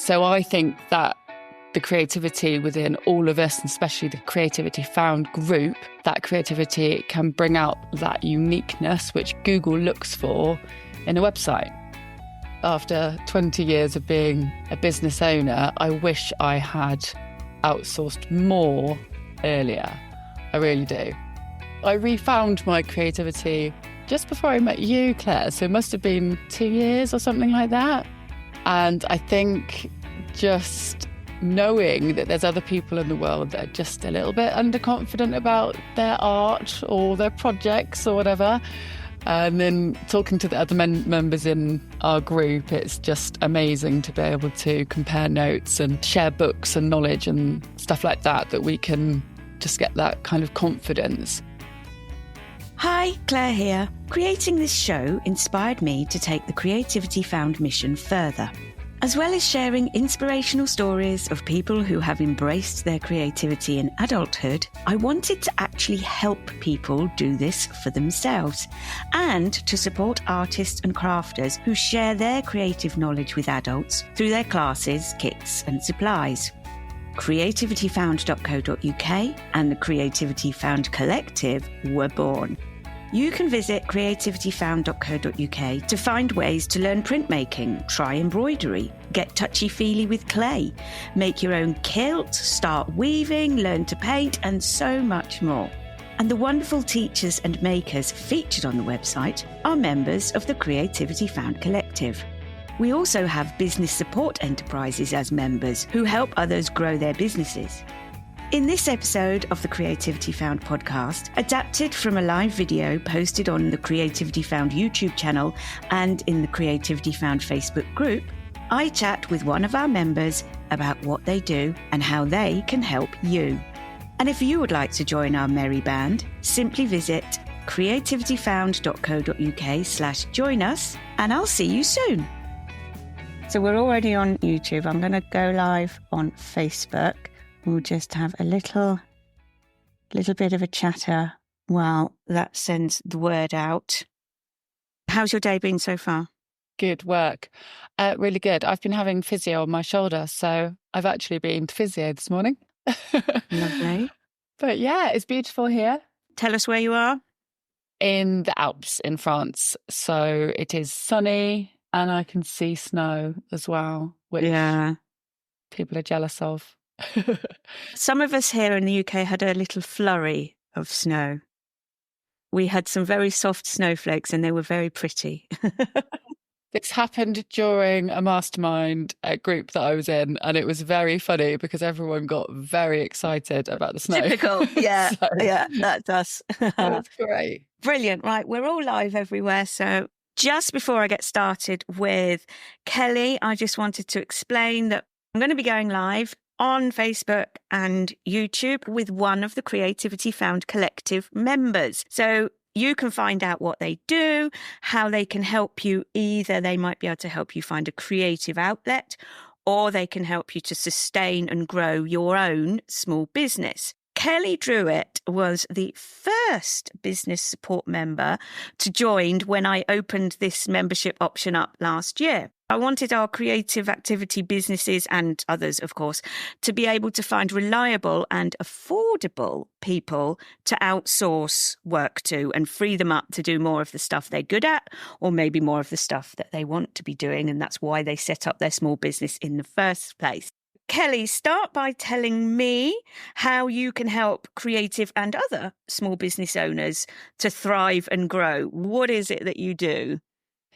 So I think that the creativity within all of us, and especially the Creativity Found group, that creativity can bring out that uniqueness which Google looks for in a website. After 20 years of being a business owner, I wish I had outsourced more earlier. I really do. I refound my creativity just before I met you, Claire. So it must have been 2 years or something like that. And I think just knowing that there's other people in the world that are just a little bit underconfident about their art or their projects or whatever, and then talking to the other members in our group, it's just amazing to be able to compare notes and share books and knowledge and stuff like that, that we can just get that kind of confidence. Hi, Claire here. Creating this show inspired me to take the Creativity Found mission further. As well as sharing inspirational stories of people who have embraced their creativity in adulthood, I wanted to actually help people do this for themselves and to support artists and crafters who share their creative knowledge with adults through their classes, kits and supplies. CreativityFound.co.uk and the Creativity Found Collective were born. You can visit creativityfound.co.uk to find ways to learn printmaking, try embroidery, get touchy-feely with clay, make your own kilt, start weaving, learn to paint, and so much more. And the wonderful teachers and makers featured on the website are members of the Creativity Found Collective. We also have business support enterprises as members who help others grow their businesses. In this episode of the Creativity Found podcast, adapted from a live video posted on the Creativity Found YouTube channel and in the Creativity Found Facebook group, I chat with one of our members about what they do and how they can help you. And if you would like to join our merry band, simply visit creativityfound.co.uk/join us, and I'll see you soon. So we're already on YouTube. I'm going to go live on Facebook. We'll just have a little bit of a chatter while that sends the word out. How's your day been so far? Good work. Really good. I've been having physio on my shoulder, so I've actually been to physio this morning. Lovely. But yeah, it's beautiful here. Tell us where you are. In the Alps in France. So it is sunny and I can see snow as well, which people are jealous of. Some of us here in the UK had a little flurry of snow. We had some very soft snowflakes and they were very pretty. This happened during a mastermind group that I was in, and it was very funny because everyone got very excited about the snow. Typical, yeah, yeah, that's us. That's great. Brilliant, right, we're all live everywhere, so just before I get started with Kelly, I just wanted to explain that I'm going to be going live on Facebook and YouTube with one of the Creativity Found Collective members. So you can find out what they do, how they can help you. Either they might be able to help you find a creative outlet, or they can help you to sustain and grow your own small business. Kelly Drewett was the first business support member to join when I opened this membership option up last year. I wanted our creative activity businesses and others, of course, to be able to find reliable and affordable people to outsource work to and free them up to do more of the stuff they're good at, or maybe more of the stuff that they want to be doing. And that's why they set up their small business in the first place. Kelly, start by telling me how you can help creative and other small business owners to thrive and grow. What is it that you do?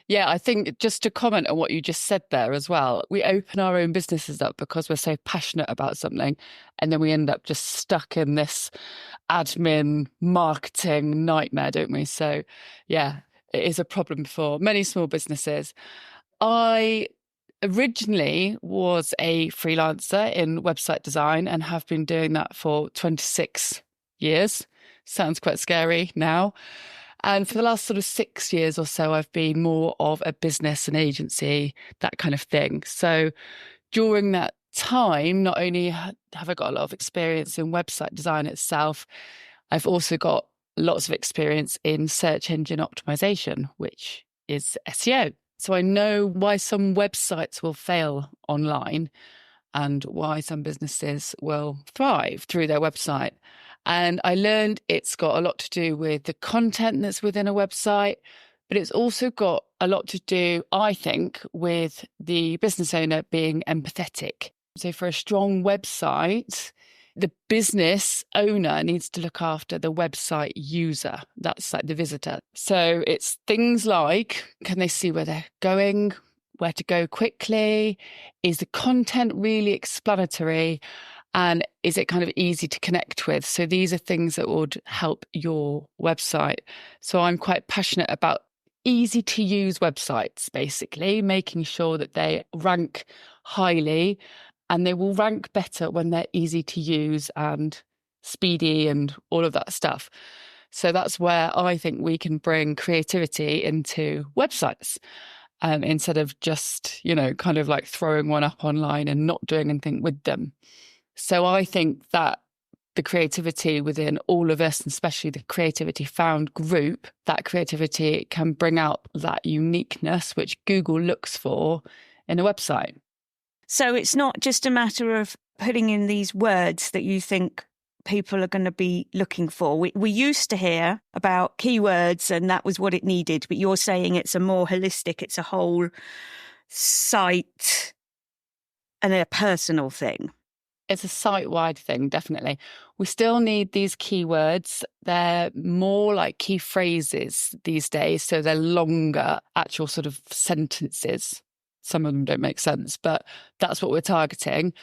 Yeah, I think just to comment on what you just said there as well, we open our own businesses up because we're so passionate about something, and then we end up just stuck in this admin marketing nightmare, don't we? So yeah, it is a problem for many small businesses. I originally was a freelancer in website design and have been doing that for 26 years. Sounds quite scary now. And for the last sort of 6 years or so, I've been more of a business and agency, that kind of thing. So during that time, not only have I got a lot of experience in website design itself, I've also got lots of experience in search engine optimization, which is SEO. So I know why some websites will fail online and why some businesses will thrive through their website. And I learned it's got a lot to do with the content that's within a website, but it's also got a lot to do, I think, with the business owner being empathetic. So for a strong website, the business owner needs to look after the website user. That's like the visitor. So it's things like, can they see where they're going, where to go quickly? Is the content really explanatory? And is it kind of easy to connect with? So these are things that would help your website. So I'm quite passionate about easy to use websites, basically, making sure that they rank highly, and they will rank better when they're easy to use and speedy and all of that stuff. So that's where I think we can bring creativity into websites. Instead of just, kind of like throwing one up online and not doing anything with them. So I think that the creativity within all of us, and especially the creativity found group, that creativity can bring out that uniqueness which Google looks for in a website. So it's not just a matter of putting in these words that you think people are going to be looking for. We used to hear about keywords and that was what it needed, but you're saying it's a more holistic, it's a whole site and a personal thing. It's a site-wide thing, definitely. We still need these keywords. They're more like key phrases these days, so they're longer actual sort of sentences. Some of them don't make sense, but that's what we're targeting.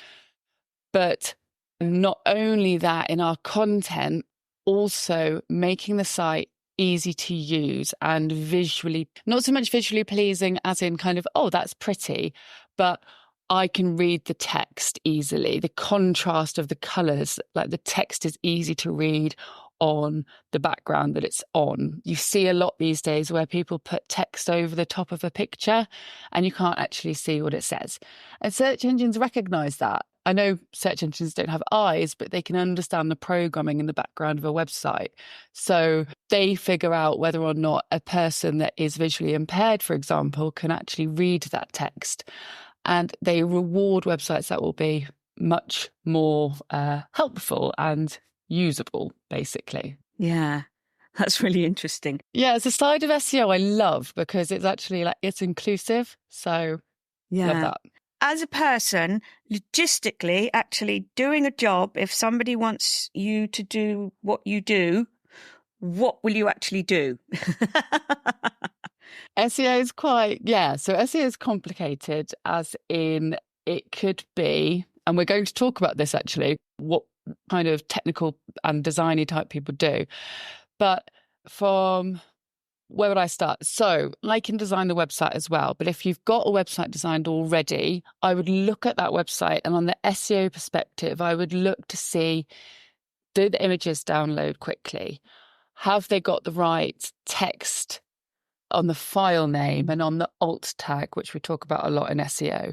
But not only that, in our content, also making the site easy to use and visually, not so much visually pleasing as in kind of, oh, that's pretty, but I can read the text easily. The contrast of the colours, like the text is easy to read on the background that it's on. You see a lot these days where people put text over the top of a picture and you can't actually see what it says. And search engines recognise that. I know search engines don't have eyes, but they can understand the programming in the background of a website. So they figure out whether or not a person that is visually impaired, for example, can actually read that text. And they reward websites that will be much more helpful and usable, basically. Yeah, that's really interesting. Yeah, it's a side of SEO I love because it's actually it's inclusive. So love that. As a person, logistically, actually doing a job, if somebody wants you to do what you do, what will you actually do? SEO is so SEO is complicated, as in it could be, and we're going to talk about this actually, what kind of technical and designy type people do. But from where would I start? So I can design the website as well. But if you've got a website designed already, I would look at that website, and on the SEO perspective, I would look to see, do the images download quickly? Have they got the right text on the file name and on the alt tag, which we talk about a lot in SEO?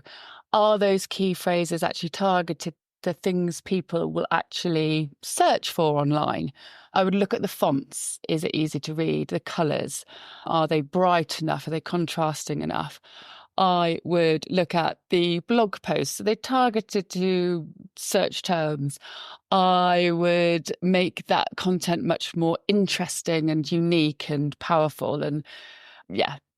Are those key phrases actually targeted to things people will actually search for online? I would look at the fonts. Is it easy to read? The colours, are they bright enough? Are they contrasting enough? I would look at the blog posts. Are they targeted to search terms? I would make that content much more interesting and unique and powerful, and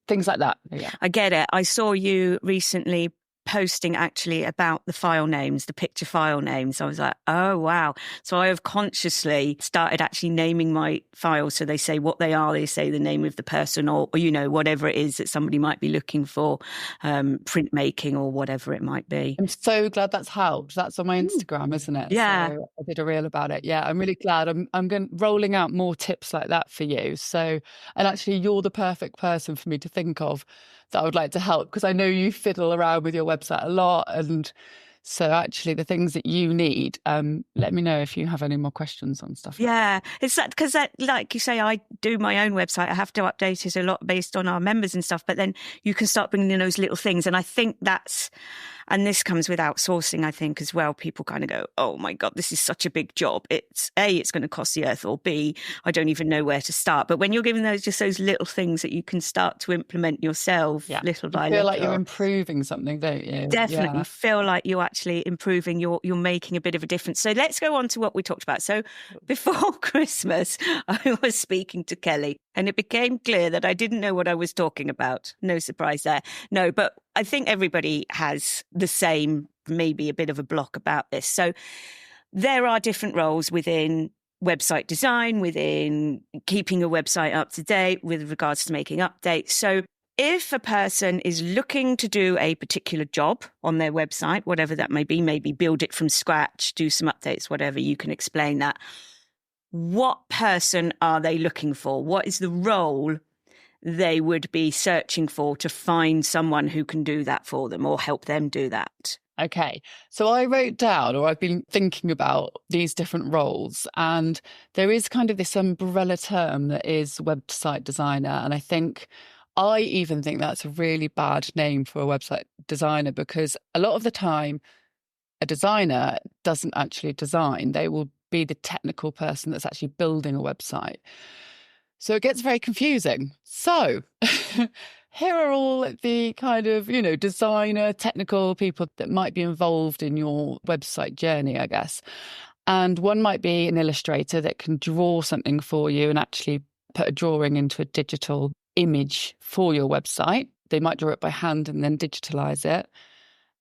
things like that. Yeah. I get it. I saw you recently posting actually about the file names, the picture file names. I was like, oh, wow. So I have consciously started actually naming my files. So they say what they are, they say the name of the person or whatever it is that somebody might be looking for, printmaking or whatever it might be. I'm so glad that's helped. That's on my Instagram, isn't it? Yeah. So I did a reel about it. Yeah, I'm really glad. I'm rolling out more tips like that for you. So, and actually you're the perfect person for me to think of that I would like to help, because I know you fiddle around with your website a lot. And so actually the things that you need, let me know if you have any more questions on stuff. Yeah, it's that because like you say, I do my own website. I have to update it a lot based on our members and stuff, but then you can start bringing in those little things. And I think that's And this comes with outsourcing, I think, as well. People kind of go, oh my God, this is such a big job. It's A, it's going to cost the earth, or B, I don't even know where to start. But when you're given those little things that you can start to implement yourself, little by little. You feel like you're improving something, don't you? Definitely feel like you're actually improving, you're making a bit of a difference. So let's go on to what we talked about. So before Christmas, I was speaking to Kelly and it became clear that I didn't know what I was talking about. No surprise there. No, but I think everybody has the same, maybe a bit of a block about this. So there are different roles within website design, within keeping a website up to date with regards to making updates. So if a person is looking to do a particular job on their website, whatever that may be, maybe build it from scratch, do some updates, whatever, you can explain that. What person are they looking for? What is the role they would be searching for to find someone who can do that for them or help them do that? Okay, so I wrote down, or I've been thinking about these different roles, and there is kind of this umbrella term that is website designer. And I even think that's a really bad name for a website designer, because a lot of the time a designer doesn't actually design. They will be the technical person that's actually building a website. So it gets very confusing. So here are all the kind of, designer, technical people that might be involved in your website journey, I guess. And one might be an illustrator that can draw something for you and actually put a drawing into a digital image for your website. They might draw it by hand and then digitalize it.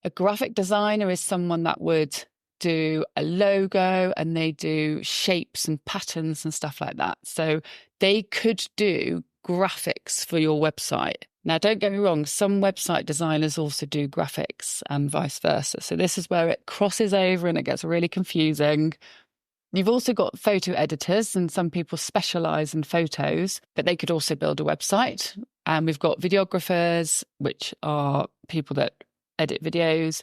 A graphic designer is someone that would do a logo and they do shapes and patterns and stuff like that. So they could do graphics for your website. Now, don't get me wrong, some website designers also do graphics and vice versa. So this is where it crosses over and it gets really confusing. You've also got photo editors, and some people specialize in photos, but they could also build a website. And we've got videographers, which are people that edit videos.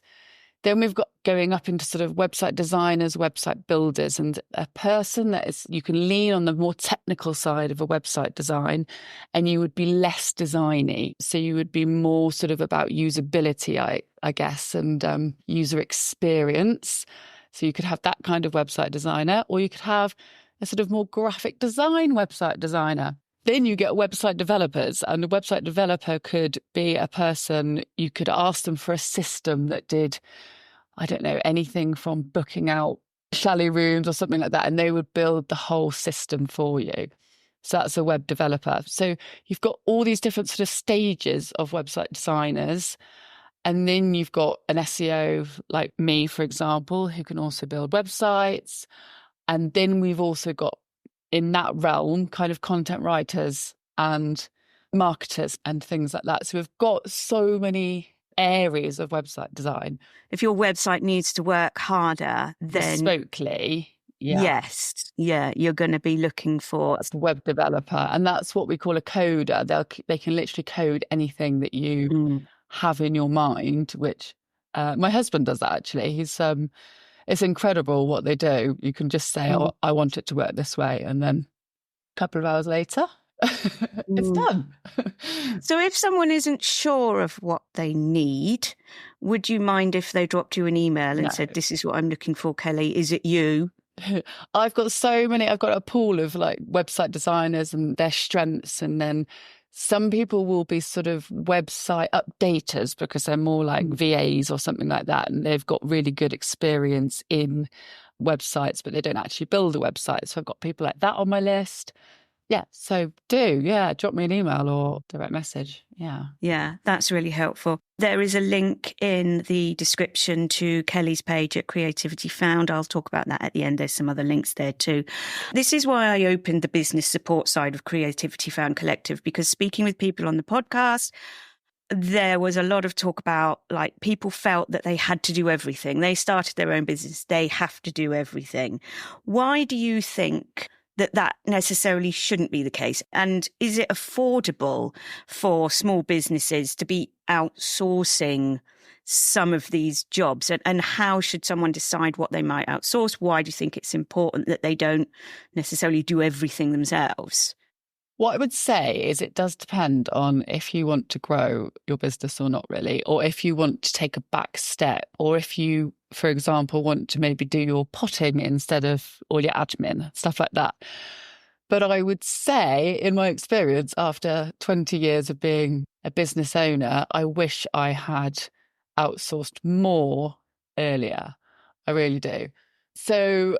Then we've got going up into sort of website designers, website builders, and a person that is, you can lean on the more technical side of a website design and you would be less designy. So you would be more sort of about usability, I guess, and user experience. So you could have that kind of website designer, or you could have a sort of more graphic design website designer. Then you get website developers, and a website developer could be a person, you could ask them for a system that did, I don't know, anything from booking out chalet rooms or something like that, and they would build the whole system for you. So that's a web developer. So you've got all these different sort of stages of website designers. And then you've got an SEO like me, for example, who can also build websites. And then we've also got, in that realm, kind of content writers and marketers and things like that. So we've got so many areas of website design. If your website needs to work harder, then bespokely, yes, you're going to be looking for a web developer, and that's what we call a coder. They can literally code anything that you have in your mind. Which my husband does that actually. It's incredible what they do. You can just say, "Oh, I want it to work this way," and then a couple of hours later, it's done. So if someone isn't sure of what they need, would you mind if they dropped you an email and said, "This is what I'm looking for, Kelly. Is it you?" I've got a pool of like website designers and their strengths, and then some people will be sort of website updaters because they're more like VAs or something like that, and they've got really good experience in websites, but they don't actually build a website. So I've got people like that on my list. Yeah, so drop me an email or direct message. Yeah, that's really helpful. There is a link in the description to Kelly's page at Creativity Found. I'll talk about that at the end. There's some other links there too. This is why I opened the business support side of Creativity Found Collective, because speaking with people on the podcast, there was a lot of talk about like people felt that they had to do everything. They started their own business. They have to do everything. Why do you think that necessarily shouldn't be the case? And is it affordable for small businesses to be outsourcing some of these jobs? And how should someone decide what they might outsource? Why do you think it's important that they don't necessarily do everything themselves? What I would say is it does depend on if you want to grow your business or not really, or if you want to take a back step, or if you, for example, want to maybe do your potting instead of all your admin, stuff like that. But I would say, in my experience, after 20 years of being a business owner, I wish I had outsourced more earlier. I really do. So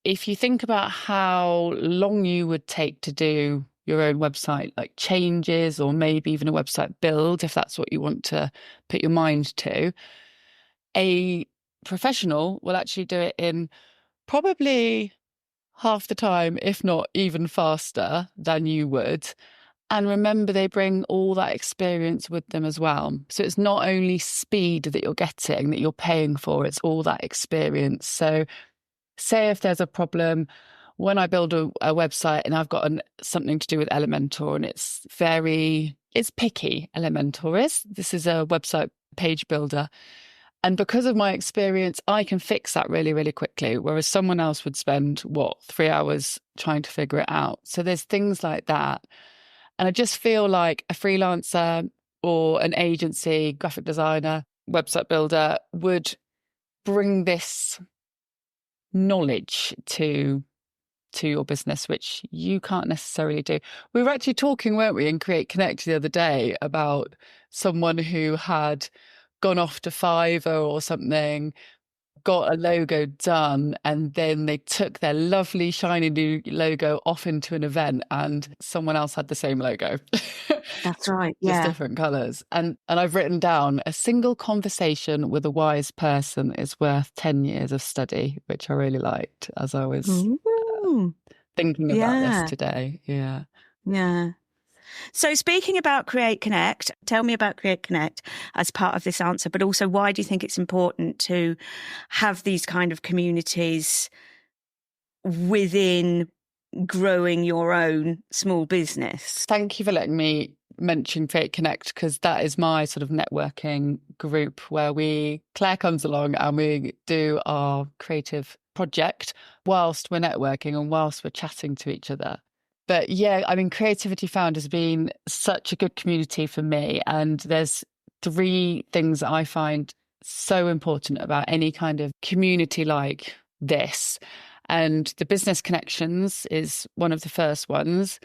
if you think about how long you would take to do your own website, like changes or maybe even a website build, if that's what you want to put your mind to, a professional will actually do it in probably half the time, if not even faster than you would. And remember, they bring all that experience with them as well. So it's not only speed that you're getting, that you're paying for, it's all that experience. So say if there's a problem, when I build a website and I've got something to do with Elementor and it's picky, Elementor is. This is a website page builder. And because of my experience, I can fix that really, really quickly, whereas someone else would spend, 3 hours trying to figure it out. So there's things like that. And I just feel like a freelancer or an agency, graphic designer, website builder would bring this knowledge to your business, which you can't necessarily do. We were actually talking, weren't we, in Create Connect the other day about someone who had gone off to Fiverr or something, got a logo done, and then they took their lovely shiny new logo off into an event and someone else had the same logo. That's right. Just Yeah. different colours. And I've written down, a single conversation with a wise person is worth 10 years of study, which I really liked as I was thinking about this today. Yeah. Yeah. So speaking about Create Connect, tell me about Create Connect as part of this answer, but also why do you think it's important to have these kind of communities within growing your own small business? Thank you for letting me mention Create Connect, because that is my sort of networking group where Claire comes along and we do our creative project whilst we're networking and whilst we're chatting to each other. But yeah, I mean, Creativity Found has been such a good community for me. And there's 3 things that I find so important about any kind of community like this. And the business connections is one of the first ones.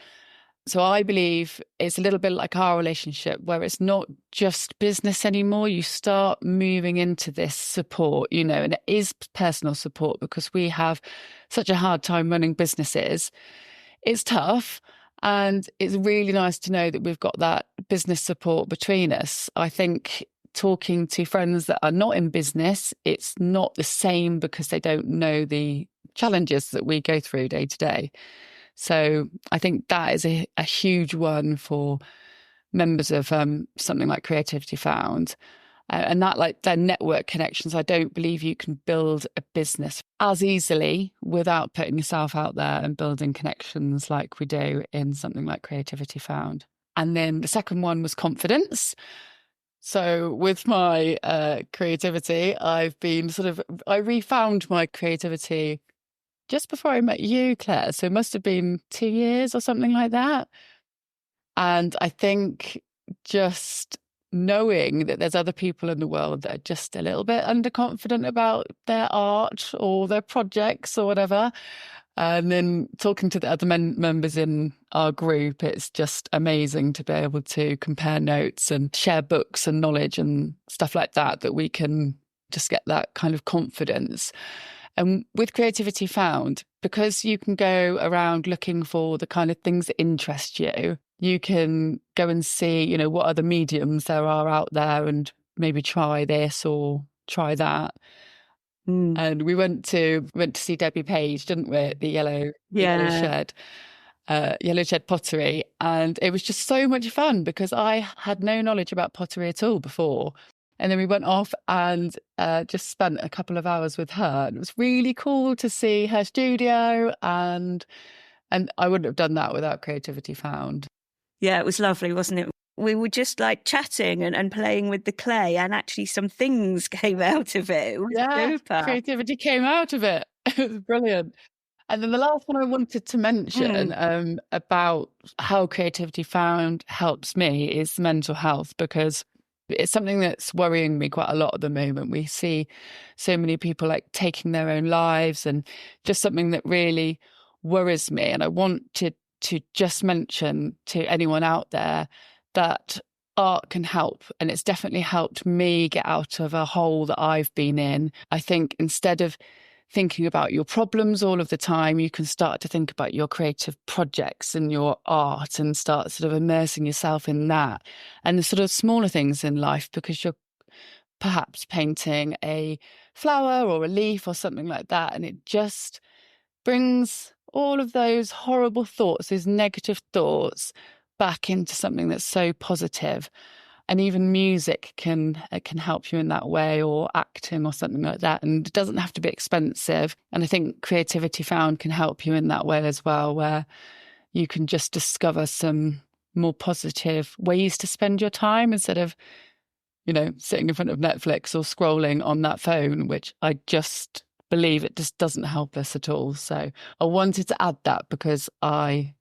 So I believe it's a little bit like our relationship, where it's not just business anymore. You start moving into this support, and it is personal support, because we have such a hard time running businesses. It's tough, and it's really nice to know that we've got that business support between us. I think talking to friends that are not in business, it's not the same, because they don't know the challenges that we go through day to day. So I think that is a huge one for members of something like Creativity Found. And that, like their network connections, I don't believe you can build a business as easily without putting yourself out there and building connections like we do in something like Creativity Found. And then the second one was confidence. So with my creativity, I refound my creativity just before I met you, Claire. So it must have been 2 years or something like that. And I think just knowing that there's other people in the world that are just a little bit underconfident about their art or their projects or whatever, and then talking to the other members in our group, it's just amazing to be able to compare notes and share books and knowledge and stuff like that we can just get that kind of confidence. And with Creativity Found, because you can go around looking for the kind of things that interest you, you can go and see, what other mediums there are out there and maybe try this or try that. And we went to see Debbie Page, didn't we, at the Yellow Shed Pottery. And it was just so much fun, because I had no knowledge about pottery at all before. And then we went off and just spent a couple of hours with her. And it was really cool to see her studio. And I wouldn't have done that without Creativity Found. Yeah, it was lovely, wasn't it? We were just like chatting and playing with the clay, and actually some things came out of it. It was super. Creativity came out of it. It was brilliant. And then the last one I wanted to mention about how Creativity Found helps me is mental health, because it's something that's worrying me quite a lot at the moment. We see so many people like taking their own lives, and just something that really worries me. And I wanted to just mention to anyone out there that art can help, and it's definitely helped me get out of a hole that I've been in. I think instead of thinking about your problems all of the time, you can start to think about your creative projects and your art and start sort of immersing yourself in that and the sort of smaller things in life, because you're perhaps painting a flower or a leaf or something like that, and it just brings all of those horrible thoughts, those negative thoughts, back into something that's so positive. And even music can help you in that way, or acting or something like that. And it doesn't have to be expensive. And I think Creativity Found can help you in that way as well, where you can just discover some more positive ways to spend your time instead of, sitting in front of Netflix or scrolling on that phone, which I just believe it just doesn't help us at all. So I wanted to add that because I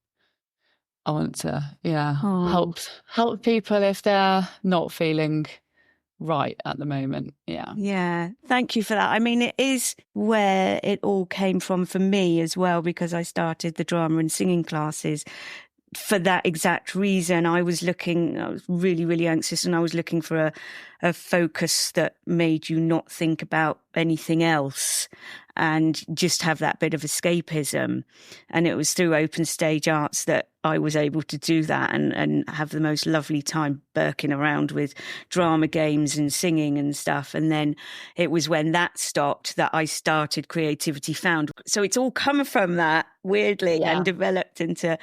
want to, help people if they're not feeling right at the moment. Yeah. Yeah. Thank you for that. I mean, it is where it all came from for me as well, because I started the drama and singing classes for that exact reason. I was really, really anxious, and I was looking for a focus that made you not think about anything else and just have that bit of escapism. And it was through Open Stage Arts that I was able to do that and have the most lovely time burking around with drama games and singing and stuff. And then it was when that stopped that I started Creativity Found. So it's all come from that, weirdly, and developed into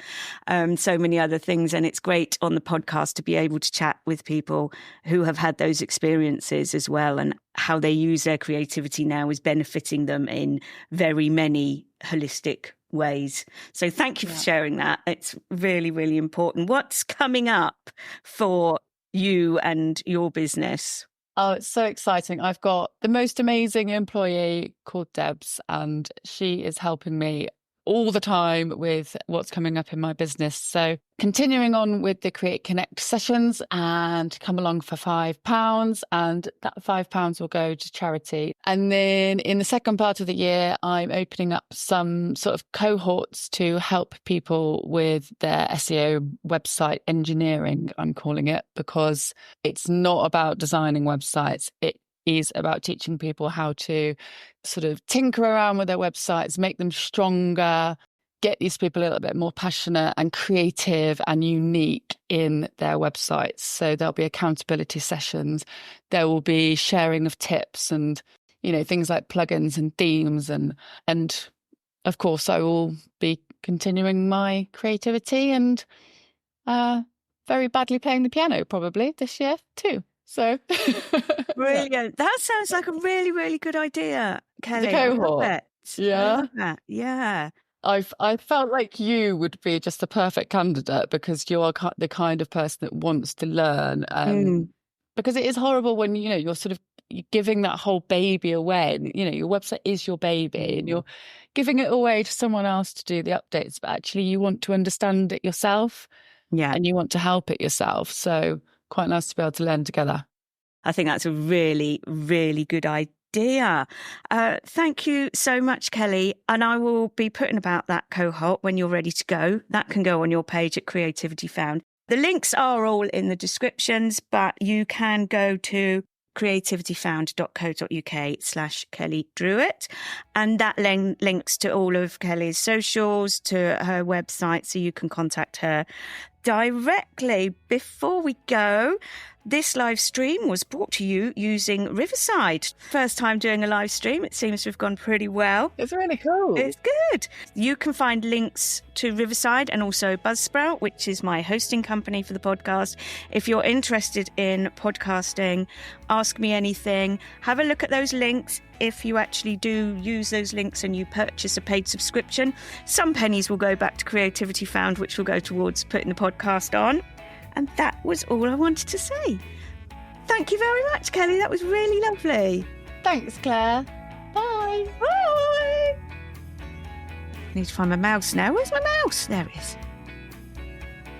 so many other things. And it's great on the podcast to be able to chat with people who have had those experiences as well, and how they use their creativity now is benefiting them in very many holistic ways. So thank you for sharing that. It's really, really important. What's coming up for you and your business? Oh, it's so exciting. I've got the most amazing employee called Debs, and she is helping me all the time with what's coming up in my business. So continuing on with the Create Connect sessions, and come along for £5, and that £5 will go to charity. And then in the second part of the year, I'm opening up some sort of cohorts to help people with their SEO website engineering, I'm calling it, because it's not about designing websites. It is about teaching people how to sort of tinker around with their websites, make them stronger, get these people a little bit more passionate and creative and unique in their websites. So there'll be accountability sessions. There will be sharing of tips and, things like plugins and themes. And of course, I will be continuing my creativity and very badly playing the piano probably this year too. So brilliant. That sounds like a really, really good idea, Kelly. The cohort. I love it. Yeah. Yeah. I felt like you would be just the perfect candidate, because you are the kind of person that wants to learn. Because it is horrible when, you're sort of giving that whole baby away. And, your website is your baby and you're giving it away to someone else to do the updates. But actually you want to understand it yourself. Yeah. And you want to help it yourself. So quite nice to be able to learn together. I think that's a really, really good idea. Thank you so much, Kelly. And I will be putting about that cohort when you're ready to go. That can go on your page at Creativity Found. The links are all in the descriptions, but you can go to creativityfound.co.uk/Kelly Drewett. And that links to all of Kelly's socials, to her website, so you can contact her directly. Before we go, this live stream was brought to you using Riverside. First time doing a live stream. It seems to have gone pretty well. It's really cool. It's good. You can find links to Riverside and also Buzzsprout, which is my hosting company for the podcast. If you're interested in podcasting, ask me anything. Have a look at those links. If you actually do use those links and you purchase a paid subscription, some pennies will go back to Creativity Found, which will go towards putting the podcast on. And that was all I wanted to say. Thank you very much, Kelly. That was really lovely. Thanks, Claire. Bye. Bye. Need to find my mouse now. Where's my mouse? There it is.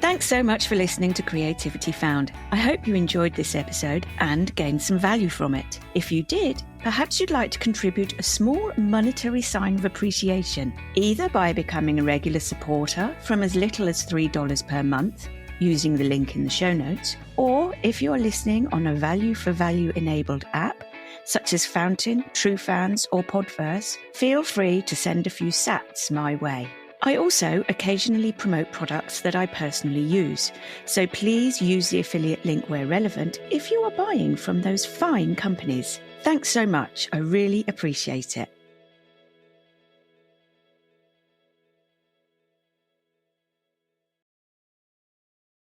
Thanks so much for listening to Creativity Found. I hope you enjoyed this episode and gained some value from it. If you did, perhaps you'd like to contribute a small monetary sign of appreciation, either by becoming a regular supporter from as little as $3 per month, using the link in the show notes, or if you're listening on a value for value enabled app, such as Fountain, TrueFans, or Podverse, feel free to send a few sats my way. I also occasionally promote products that I personally use, so please use the affiliate link where relevant if you are buying from those fine companies. Thanks so much, I really appreciate it.